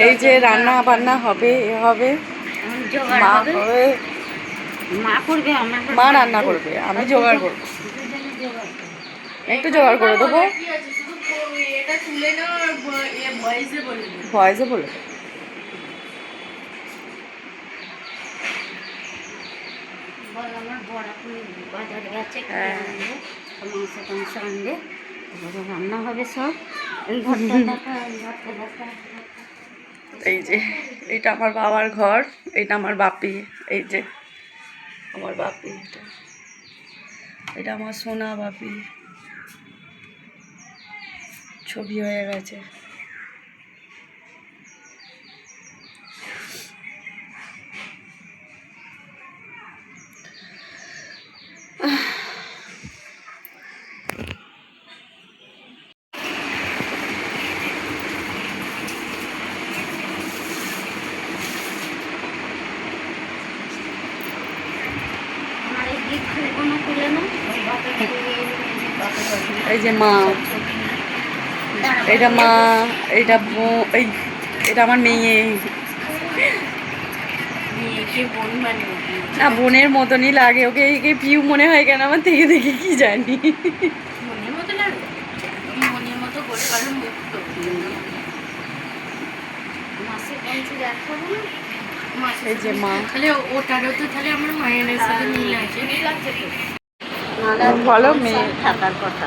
এই যে রান্না বান্না হবে, এ হবে, মা হবে, মা করবে, মা রান্না করবে, আমি জোগাড় করবো, একটু জোগাড় করে দেবো। ভয়েসে বলে আমার বড় বাজারে গেছে, মাংস টাংস আনবে, রান্না হবে সব। এই যে এটা আমার বাবার ঘর, এটা আমার বাপি, এই যে আমার বাপি, এটা আমার সোনা বাপি, ছবি হয়ে গেছে। এই যে মা, এটা মা, এইটা এই এটা আমার মেয়ে। না বোনের মতনই লাগে ওকে, একে পিউ মনে হয় কেন আমার থেকে দেখে কি জানি। এই যে মা, ওটারও তো তাহলে আমার মায়ের সাথে মিল আছে, বলো মেয়ে থাকার কথা।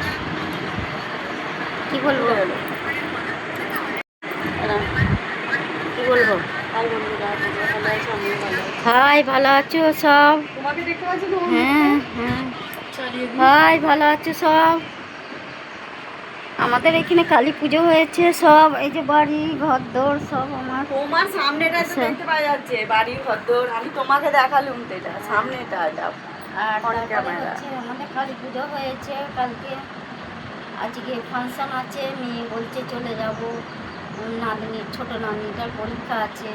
কি বলবো কি বলবো? হাই, ভালো আছো সব? হ্যাঁ হ্যাঁ, হাই, ভালো আছো সব? আমাদের এখানে কালী পুজো হয়েছে সব। এই যে বাড়ি ঘরদোর সব আমার তোমার সামনেটা তো দেখতে পাওয়া যাচ্ছে, বাড়ির ঘরদোর। আমি তোমাকে দেখালুম তো, এটা সামনেটা, এটা আর আমাদের কালী পুজো হয়েছে কালকে। আজকে ফাংশন আছে, মেয়ে বলছে চলে যাব, নাতনির ছোটো নাতনিটার পরীক্ষা আছে,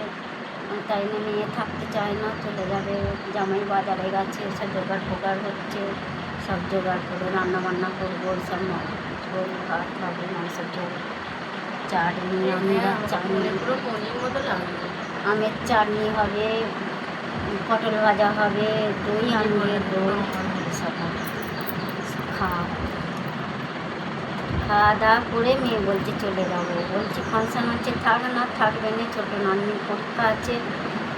তাই না মেয়ে থাকতে চায় না, চলে যাবে। জামাই বাজারে গেছে, সব জোগাড় ফোগাড় হচ্ছে, সব জোগাড় করে রান্না বান্না করবো। সব ঝোল ভাত হবে, মাংসের ঝোল, চাটনি, আমরা চাটনি, আমের চাটনি হবে, পটল ভাজা হবে, দই আনবে, দই সব খাওয়া দাওয়া করে মেয়ে বলছে চলে যাবো। বলছি ফাংশান আছে, থাক না, থাকবে না, ছোটো নাতনির পরীক্ষা আছে,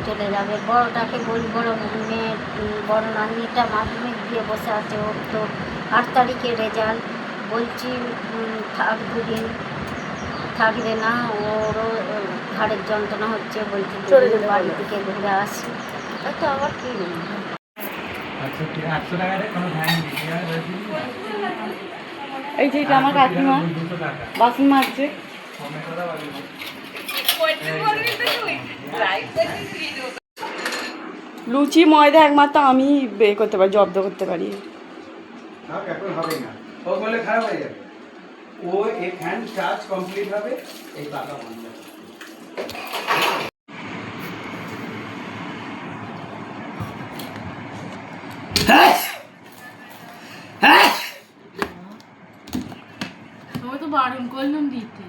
চলে যাবে। বড়োটাকে বলি, মেয়ে বড়ো নাতনিটা মাধ্যমিক দিয়ে বসে আছে, ওর তো 8 তারিখে রেজাল্ট। বলছি থাক, দুদিন থাকবে না, ওরও ঘাড়ের যন্ত্রণা হচ্ছে, বলছি বাড়ি থেকে ঘুরে আসি। হয়তো আবার কি এই যে এটা আমার কাকিমা বাসন মাজছে। লুচি ময়দা একমাত্র আমি বের করতে পারি, জব্দ করতে পারি। ও এক হ্যান্ড চার্জ কমপ্লিট হবে, এই পাতা বন্ধ। আমি তো বারণ করলাম দিতে।